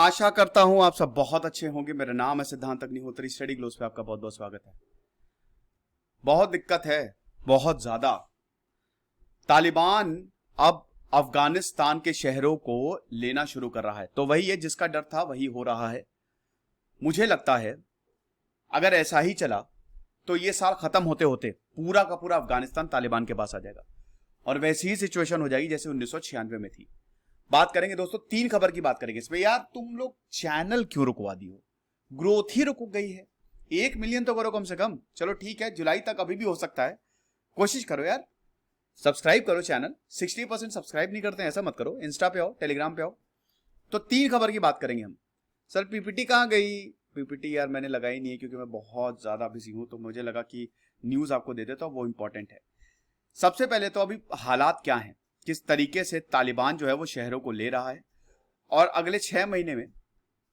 आशा करता हूं आप सब बहुत अच्छे होंगे। मेरा नाम है सिद्धांत अग्निहोत्री। स्टडी ग्लोस पे आपका बहुत बहुत स्वागत है। बहुत दिक्कत है, बहुत ज्यादा। तालिबान अब अफगानिस्तान के शहरों को लेना शुरू कर रहा है। तो वही है जिसका डर था वही हो रहा है। मुझे लगता है अगर ऐसा ही चला तो ये साल खत्म होते होते पूरा का पूरा अफगानिस्तान तालिबान के पास आ जाएगा और वैसी ही सिचुएशन हो जाएगी जैसे 1996 में थी। बात करेंगे दोस्तों, 3 खबर की बात करेंगे इसमें। यार तुम लोग चैनल क्यों रुकवा दी हो? ग्रोथ ही रुक गई है। 1 मिलियन तो करो कम से कम। चलो ठीक है, जुलाई तक अभी भी हो सकता है, कोशिश करो यार। सब्सक्राइब करो चैनल। 60% सब्सक्राइब नहीं करते हैं, ऐसा मत करो। इंस्टा पे आओ, टेलीग्राम पे आओ। तो 3 खबर की बात करेंगे हम। सर पीपीटी कहाँ गई? पीपीटी यार मैंने लगाई नहीं है क्योंकि मैं बहुत ज्यादा बिजी हूं, तो मुझे लगा कि न्यूज आपको दे देता हूं, वो इंपॉर्टेंट है। सबसे पहले तो अभी हालात क्या हैं, किस तरीके से तालिबान जो है वो शहरों को ले रहा है और अगले 6 महीने में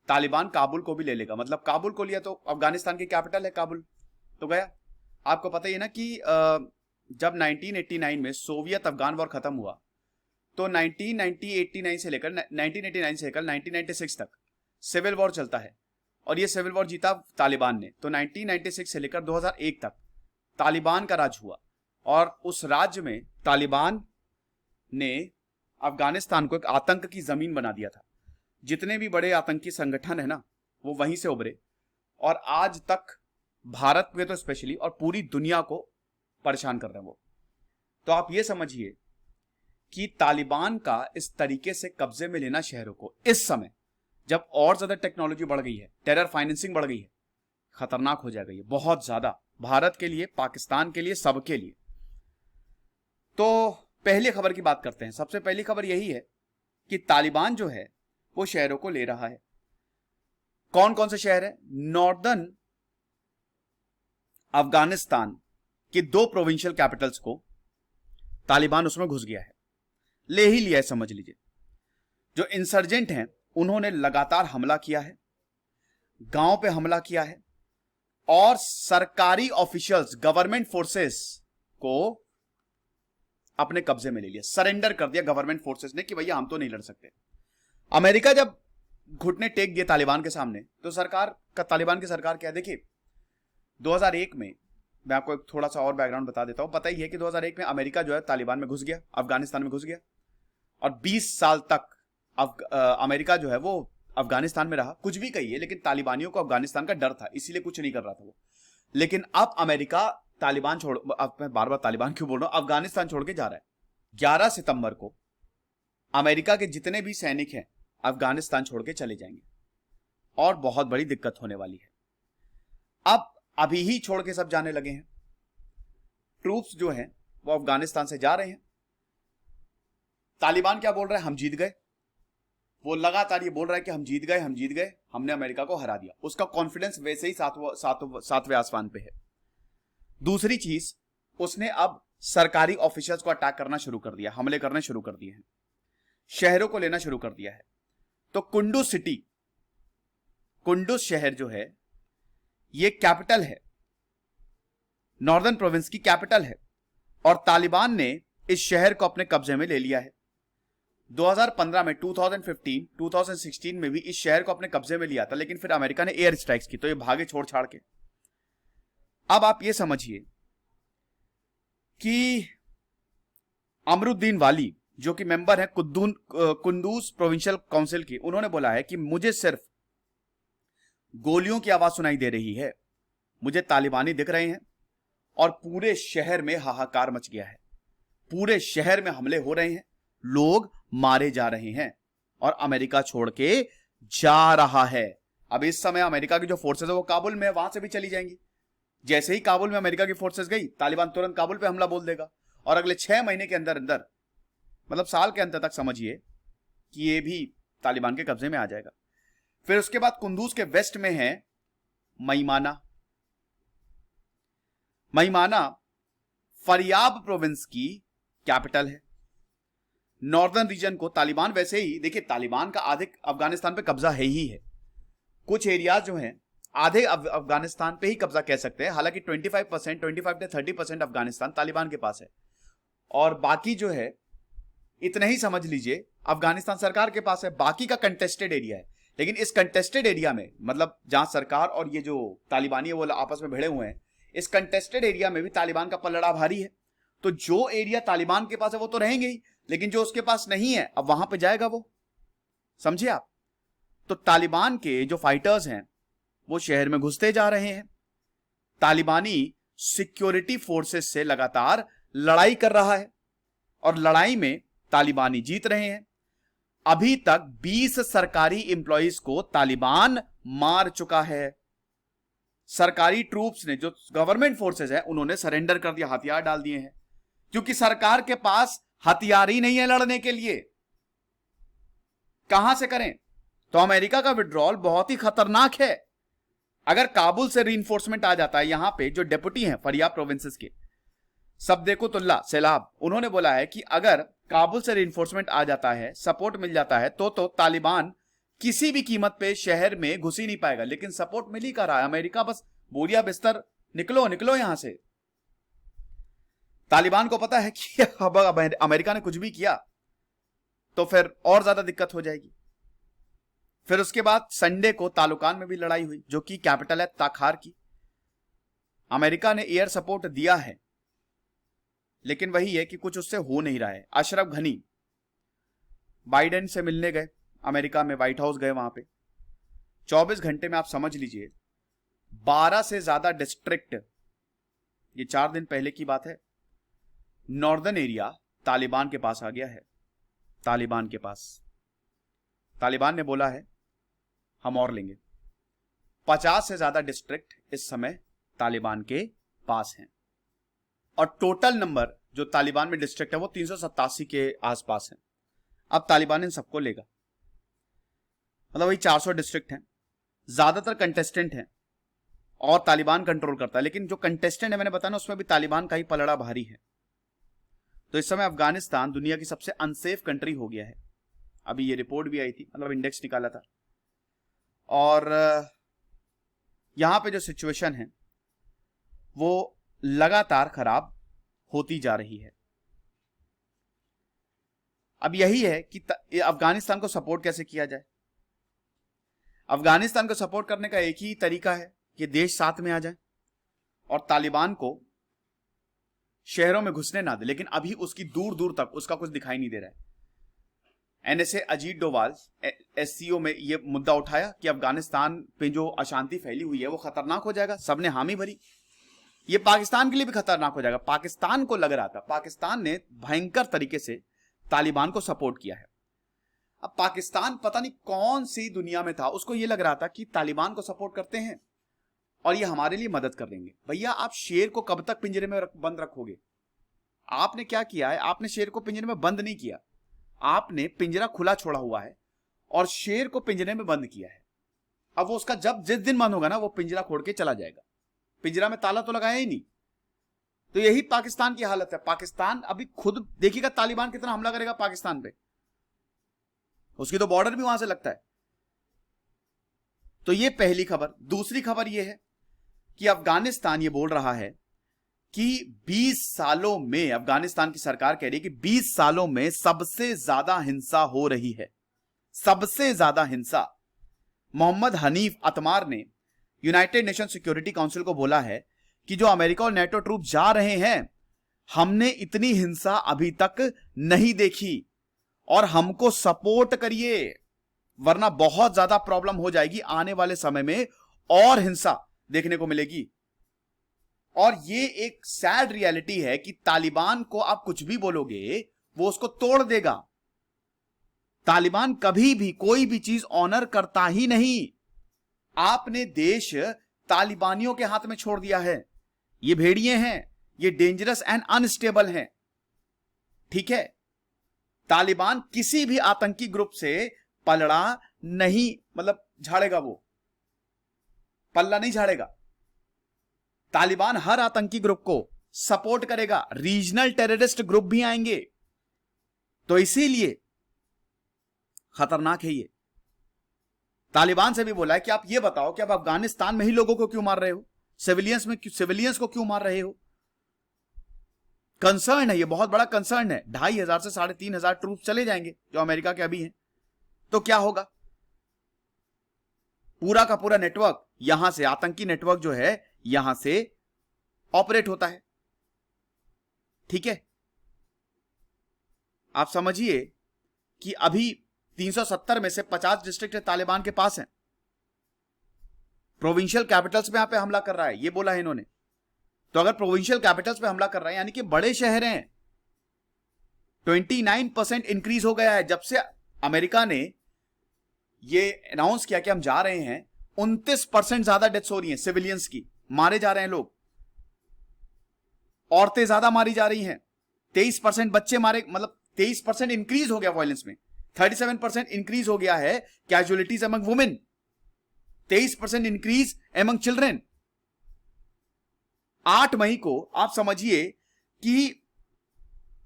तालिबान काबुल को भी ले लेगा। मतलब काबुल को लिया तो अफगानिस्तान की कैपिटल है काबुल, तो गया। आपको पता ही है ना कि जब 1989 में सोवियत अफगान वॉर खत्म हुआ तो 1989 से लेकर 1996 तक सिविल वॉर चलता है और ये सिविल वॉर जीता तालिबान ने। तो 1996 से लेकर 2001 तक तालिबान का राज हुआ और उस राज्य में तालिबान ने अफगानिस्तान को एक आतंक की जमीन बना दिया था। जितने भी बड़े आतंकी संगठन है ना वो वहीं से उभरे और आज तक भारत में तो स्पेशली और पूरी दुनिया को परेशान कर रहे हैं वो। तो आप ये समझिए कि तालिबान का इस तरीके से कब्जे में लेना शहरों को इस समय जब और ज्यादा टेक्नोलॉजी बढ़ गई है, टेरर फाइनेंसिंग बढ़ गई है, खतरनाक हो जाएगा ये बहुत ज्यादा, भारत के लिए, पाकिस्तान के लिए, सबके लिए। तो पहली खबर की बात करते हैं। सबसे पहली खबर यही है कि तालिबान जो है वो शहरों को ले रहा है। कौन कौन से शहर है? नॉर्दर्न अफगानिस्तान के 2 प्रोविंशियल कैपिटल्स को तालिबान उसमें घुस गया है, ले ही लिया है समझ लीजिए। जो इंसर्जेंट हैं उन्होंने लगातार हमला किया है, गांव पे हमला किया है और सरकारी ऑफिशियल्स, गवर्नमेंट फोर्सेस को अपने कब्जे में ले लिया, सरेंडर कर दिया गवर्नमेंट फोर्सेस ने कि भैया हम तो नहीं लड़ सकते। अमेरिका जब घुटने टेक दिए तालिबान के सामने तो तालिबान की सरकार क्या है? देखिए 2001 में, मैं आपको एक थोड़ा सा और बैकग्राउंड बता देता हूं। पता ही है कि 2001 में अमेरिका जो है तालिबान में घुस गया, अफगानिस्तान में घुस गया और 20 साल तक अमेरिका जो है वो अफगानिस्तान में रहा। कुछ भी कहिए लेकिन तालिबानियों को अफगानिस्तान का डर था, इसीलिए कुछ नहीं कर रहा था वो। लेकिन अब अमेरिका तालिबान छोड़, अब मैं बार बार तालिबान क्यों बोल रहा हूं, अफगानिस्तान छोड़ के जा रहा है। 11 सितंबर को अमेरिका के जितने भी सैनिक हैं अफगानिस्तान छोड़ के चले जाएंगे और बहुत बड़ी दिक्कत होने वाली है। अब अभी ही छोड़ के सब जाने लगे हैं। ट्रूप्स जो हैं वो अफगानिस्तान से जा रहे हैं। तालिबान क्या बोल रहा है? हम जीत गए। वो लगातार ये बोल रहा है कि हम जीत गए, हम जीत गए, हमने अमेरिका को हरा दिया। उसका कॉन्फिडेंस वैसे ही सातवें आसमान पे है। दूसरी चीज, उसने अब सरकारी ऑफिशियल्स को अटैक करना शुरू कर दिया, हमले करने शुरू कर दिए हैं, शहरों को लेना शुरू कर दिया है। तो कुंडुज शहर जो है ये कैपिटल है, नॉर्दर्न प्रोविंस की कैपिटल है और तालिबान ने इस शहर को अपने कब्जे में ले लिया है। 2015 में 2016 में भी इस शहर को अपने कब्जे में लिया था, लेकिन फिर अमेरिका ने एयर स्ट्राइक्स की तो ये भागे छोड़ छाड़ के। अब आप ये समझिए कि अमरुद्दीन वाली जो कि मेंबर है कुंदूज प्रोविंशियल काउंसिल की, उन्होंने बोला है कि मुझे सिर्फ गोलियों की आवाज सुनाई दे रही है, मुझे तालिबानी दिख रहे हैं और पूरे शहर में हाहाकार मच गया है, पूरे शहर में हमले हो रहे हैं, लोग मारे जा रहे हैं और अमेरिका छोड़ के जा रहा है। अब इस समय अमेरिका की जो फोर्सेस है वो काबुल में, वहां से भी चली जाएंगी। जैसे ही काबुल में अमेरिका की फोर्सेस गई, तालिबान तुरंत काबुल पे हमला बोल देगा और अगले 6 महीने के अंदर अंदर, मतलब साल के अंत तक समझिए कि ये भी तालिबान के कब्जे में आ जाएगा। फिर उसके बाद कुंदूज के वेस्ट में है महिमाना फरियाब प्रोविंस की कैपिटल है। नॉर्दर्न रीजन को तालिबान, वैसे ही देखिए तालिबान का आधे अफगानिस्तान पे कब्जा है ही है। कुछ एरियाज जो हैं आधे अफगानिस्तान पे ही कब्जा कह सकते हैं, हालांकि 25 से 30% अफगानिस्तान तालिबान के पास है और बाकी जो है इतना ही समझ लीजिए अफगानिस्तान सरकार के पास है, बाकी का कंटेस्टेड एरिया है। लेकिन इस कंटेस्टेड एरिया में, मतलब जहां सरकार और ये जो तालिबानी है वो आपस में भिड़े हुए हैं, इस कंटेस्टेड एरिया में भी तालिबान का पलड़ा भारी है। तो जो एरिया तालिबान के पास है वो तो रहेंगे ही, लेकिन जो उसके पास नहीं है अब वहां पे जाएगा वो, समझे आप। तो तालिबान के जो फाइटर्स हैं वो शहर में घुसते जा रहे हैं। तालिबानी सिक्योरिटी फोर्सेस से लगातार लड़ाई कर रहा है और लड़ाई में तालिबानी जीत रहे हैं। अभी तक 20 सरकारी एम्प्लॉइज को तालिबान मार चुका है। सरकारी ट्रूप्स ने, जो गवर्नमेंट फोर्सेस है, उन्होंने सरेंडर कर दिया, हथियार डाल दिए हैं, क्योंकि सरकार के पास हथियार ही नहीं है लड़ने के लिए। कहां से करें? तो अमेरिका का विड्रॉल बहुत ही खतरनाक है। अगर काबुल से रीइंफोर्समेंट आ जाता है, यहां पे जो डेप्यूटी हैं फरियाब प्रोविंसेस के सबदेखुतुल्ला सैलाब, उन्होंने बोला है कि अगर काबुल से रीइंफोर्समेंट आ जाता है, सपोर्ट मिल जाता है, तो तालिबान किसी भी कीमत पे शहर में घुस ही नहीं पाएगा। लेकिन सपोर्ट मिल ही कर रहा है। अमेरिका बस बोरिया बिस्तर, निकलो निकलो यहां से। तालिबान को पता है कि अब अमेरिका ने कुछ भी किया तो फिर और ज्यादा दिक्कत हो जाएगी। फिर उसके बाद संडे को तालुकान में भी लड़ाई हुई, जो कि कैपिटल है ताखार की। अमेरिका ने एयर सपोर्ट दिया है, लेकिन वही है कि कुछ उससे हो नहीं रहा है। अशरफ घनी बाइडेन से मिलने गए, अमेरिका में व्हाइट हाउस गए, वहां पे 24 घंटे में आप समझ लीजिए 12 से ज्यादा डिस्ट्रिक्ट, ये 4 दिन पहले की बात है, नॉर्दर्न एरिया तालिबान के पास आ गया है। तालिबान के पास, तालिबान ने बोला है हम और लेंगे। 50 से ज्यादा डिस्ट्रिक्ट इस समय तालिबान के पास हैं और टोटल नंबर जो तालिबान में डिस्ट्रिक्ट है वो 387 के आसपास है। अब तालिबान इन सबको लेगा, मतलब वही 400 डिस्ट्रिक्ट हैं, ज्यादातर कंटेस्टेंट हैं और तालिबान कंट्रोल करता है। लेकिन जो कंटेस्टेंट है, मैंने बताया ना, उसमें भी तालिबान का ही पलड़ा भारी है। तो इस समय अफगानिस्तान दुनिया की सबसे अनसेफ कंट्री हो गया है। अभी ये रिपोर्ट भी आई थी, मतलब इंडेक्स निकाला था, और यहां पे जो सिचुएशन है वो लगातार खराब होती जा रही है। अब यही है कि अफगानिस्तान को सपोर्ट कैसे किया जाए। अफगानिस्तान को सपोर्ट करने का एक ही तरीका है कि देश साथ में आ जाए और तालिबान को शहरों में घुसने ना दे। लेकिन अभी उसकी दूर दूर तक उसका कुछ दिखाई नहीं दे रहा है। एनएसए अजीत डोवाल एससीओ में यह मुद्दा उठाया कि अफगानिस्तान पे जो अशांति फैली हुई है वो खतरनाक हो जाएगा, सबने हामी भरी, ये पाकिस्तान के लिए भी खतरनाक हो जाएगा। पाकिस्तान को लग रहा था, पाकिस्तान ने भयंकर तरीके से तालिबान को सपोर्ट किया है। अब पाकिस्तान पता नहीं कौन सी दुनिया में था, उसको यह लग रहा था कि तालिबान को सपोर्ट करते हैं और ये हमारे लिए मदद कर देंगे। भैया आप शेर को कब तक पिंजरे में बंद रखोगे? आपने क्या किया है, आपने शेर को पिंजरे में बंद नहीं किया, आपने पिंजरा खुला छोड़ा हुआ है और शेर को पिंजरे में बंद किया है। अब वो उसका जब जिस दिन मन होगा ना, वो पिंजरा खोल के चला जाएगा। पिंजरा में ताला तो लगाया ही नहीं। तो यही पाकिस्तान की हालत है। पाकिस्तान अभी खुद देखिएगा तालिबान कितना हमला करेगा पाकिस्तान पे, उसकी तो बॉर्डर भी वहां से लगता है। तो ये पहली खबर। दूसरी खबर ये है कि अफगानिस्तान ये बोल रहा है कि 20 सालों में, अफगानिस्तान की सरकार कह रही है कि 20 सालों में सबसे ज्यादा हिंसा हो रही है, सबसे ज्यादा हिंसा। मोहम्मद हनीफ अतमार ने यूनाइटेड नेशन सिक्योरिटी काउंसिल को बोला है कि जो अमेरिका और नेटो ट्रूप जा रहे हैं, हमने इतनी हिंसा अभी तक नहीं देखी और हमको सपोर्ट करिए, वरना बहुत ज्यादा प्रॉब्लम हो जाएगी। आने वाले समय में और हिंसा देखने को मिलेगी। और ये एक सैड रियलिटी है कि तालिबान को आप कुछ भी बोलोगे वो उसको तोड़ देगा। तालिबान कभी भी कोई भी चीज ऑनर करता ही नहीं। आपने देश तालिबानियों के हाथ में छोड़ दिया है। ये भेड़िए हैं, ये डेंजरस एंड अनस्टेबल हैं, ठीक है। तालिबान किसी भी आतंकी ग्रुप से पलड़ा नहीं, मतलब झाड़ेगा, वो पल्ला नहीं झाड़ेगा। तालिबान हर आतंकी ग्रुप को सपोर्ट करेगा, रीजनल टेररिस्ट ग्रुप भी आएंगे। तो इसीलिए खतरनाक है ये। तालिबान से भी बोला है कि आप ये बताओ कि आप अफगानिस्तान में ही लोगों को क्यों मार रहे हो, सिविलियंस को क्यों मार रहे हो। कंसर्न है, ये बहुत बड़ा कंसर्न है। 2500 से 3500 ट्रूप चले जाएंगे जो अमेरिका के अभी हैं, तो क्या होगा? पूरा का पूरा नेटवर्क यहां से, आतंकी नेटवर्क जो है यहां से ऑपरेट होता है। ठीक है, आप समझिए कि अभी 370 में से 50 डिस्ट्रिक्ट तालिबान के पास हैं। प्रोविंशियल कैपिटल्स में यहां पे हमला कर रहा है, ये बोला है इन्होंने। तो अगर प्रोविंशियल कैपिटल्स पे हमला कर रहा है यानी कि बड़े शहर हैं। 29% इंक्रीज हो गया है जब से अमेरिका ने ये अनाउंस किया कि हम जा रहे हैं। 29% ज्यादा डेथ्स हो रही हैं सिविलियंस की, मारे जा रहे हैं लोग, औरतें ज्यादा मारी जा रही हैं। 23% बच्चे मारे, मतलब 23% इंक्रीज हो गया वायलेंस में। 37% इंक्रीज हो गया है casualties among women. 23% increase among children. 8 मई को आप समझिए कि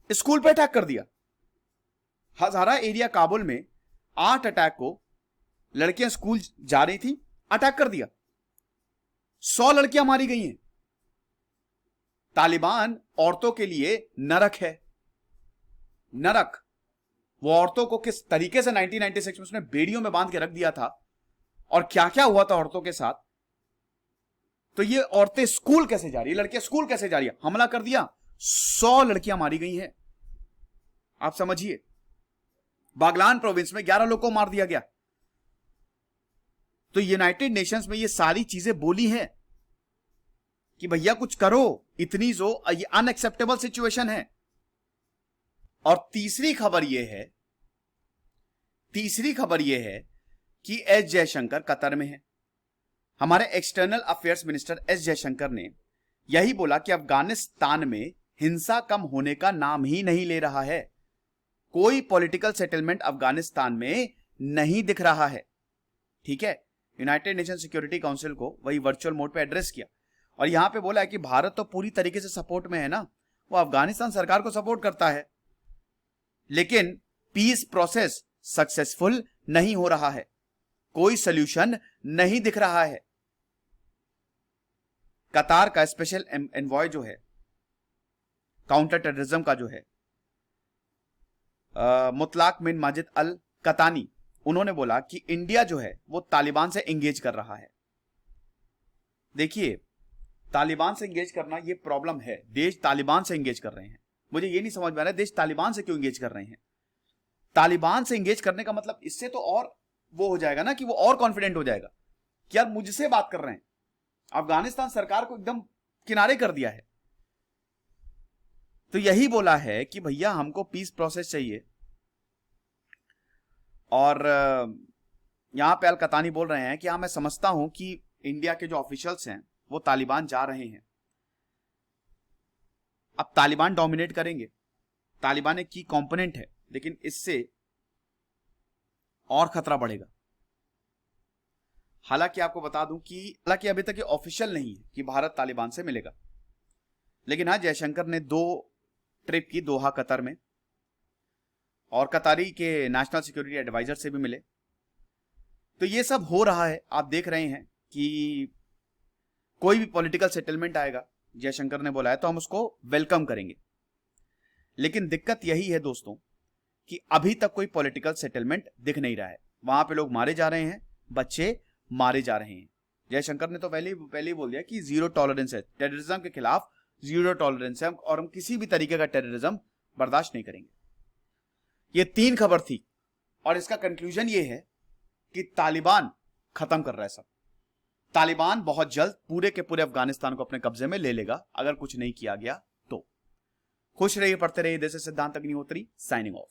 स्कूल पे अटैक कर दिया। हजारा एरिया काबुल में 8 अटैक को, लड़कियां स्कूल जा रही थी, अटैक कर दिया। 100 लड़कियां मारी गई हैं। तालिबान औरतों के लिए नरक है, नरक। वो औरतों को किस तरीके से 1996 में उसने बेड़ियों में बांध के रख दिया था और क्या क्या हुआ था औरतों के साथ। तो ये औरतें स्कूल कैसे जा रही है, लड़कियां स्कूल कैसे जा रही है, हमला कर दिया, 100 लड़कियां मारी गई हैं। आप समझिए, बागलान प्रोविंस में 11 लोगों को मार दिया गया। तो यूनाइटेड नेशंस में ये सारी चीजें बोली हैं कि भैया कुछ करो, इतनी जो ये अनएक्सेप्टेबल सिचुएशन है। और तीसरी खबर यह है कि एस जयशंकर कतर में है। हमारे external affairs minister S Jaishankar ने यही बोला कि अफगानिस्तान में हिंसा कम होने का नाम ही नहीं ले रहा है। कोई पॉलिटिकल सेटलमेंट अफगानिस्तान में नहीं दिख रहा है। ठीक है, यूनाइटेड नेशन सिक्योरिटी काउंसिल को वही वर्चुअल मोड पे एड्रेस किया और यहां पे बोला है कि भारत तो पूरी तरीके से सपोर्ट में है ना, वो अफगानिस्तान सरकार को सपोर्ट करता है, लेकिन पीस प्रोसेस सक्सेसफुल नहीं हो रहा है, कोई सॉल्यूशन नहीं दिख रहा है। कतार का स्पेशल एनवॉय जो है काउंटर टेररिज्म का जो है, मुतलाक बिन माजिद अल कतानी, उन्होंने बोला कि इंडिया जो है वो तालिबान से एंगेज कर रहा है। देखिए, तालिबान से एंगेज करना ये प्रॉब्लम है। देश तालिबान से एंगेज कर रहे हैं, मुझे ये नहीं समझ में आ रहा है देश तालिबान से क्यों एंगेज कर रहे हैं। तालिबान से एंगेज करने का मतलब इससे तो और वो हो जाएगा ना कि वो और कॉन्फिडेंट हो जाएगा कि यार मुझसे बात कर रहे हैं। अफगानिस्तान सरकार को एकदम किनारे कर दिया है। तो यही बोला है कि भैया हमको पीस प्रोसेस चाहिए। और यहां पे अल कतानी बोल रहे हैं कि हाँ, मैं समझता हूं कि इंडिया के जो ऑफिशियल्स हैं वो तालिबान जा रहे हैं। अब तालिबान डोमिनेट करेंगे, तालिबान एक की कंपोनेंट है, लेकिन इससे और खतरा बढ़ेगा। हालांकि आपको बता दूं कि हालांकि अभी तक ये ऑफिशियल नहीं है कि भारत तालिबान से मिलेगा, लेकिन हाँ, जयशंकर ने 2 ट्रिप की, दोहा कतर में, और कतारी के नेशनल सिक्योरिटी एडवाइजर से भी मिले। तो ये सब हो रहा है। आप देख रहे हैं कि कोई भी पॉलिटिकल सेटलमेंट आएगा, जयशंकर ने बोला है, तो हम उसको वेलकम करेंगे। लेकिन दिक्कत यही है दोस्तों कि अभी तक कोई पॉलिटिकल सेटलमेंट दिख नहीं रहा है। वहां पे लोग मारे जा रहे हैं, बच्चे मारे जा रहे हैं। जयशंकर ने तो पहले ही बोल दिया कि 0 टॉलरेंस है, टेररिज्म के खिलाफ 0 टॉलरेंस है और हम किसी भी तरीके का टेररिज्म बर्दाश्त नहीं करेंगे। ये 3 खबर थी और इसका कंक्लूजन ये है कि तालिबान खत्म कर रहा है सब। तालिबान बहुत जल्द पूरे के पूरे अफगानिस्तान को अपने कब्जे में ले लेगा अगर कुछ नहीं किया गया तो। खुश रहिए, पढ़ते रहिए। दिस इज सिद्धांत अग्निहोत्री, साइनिंग ऑफ।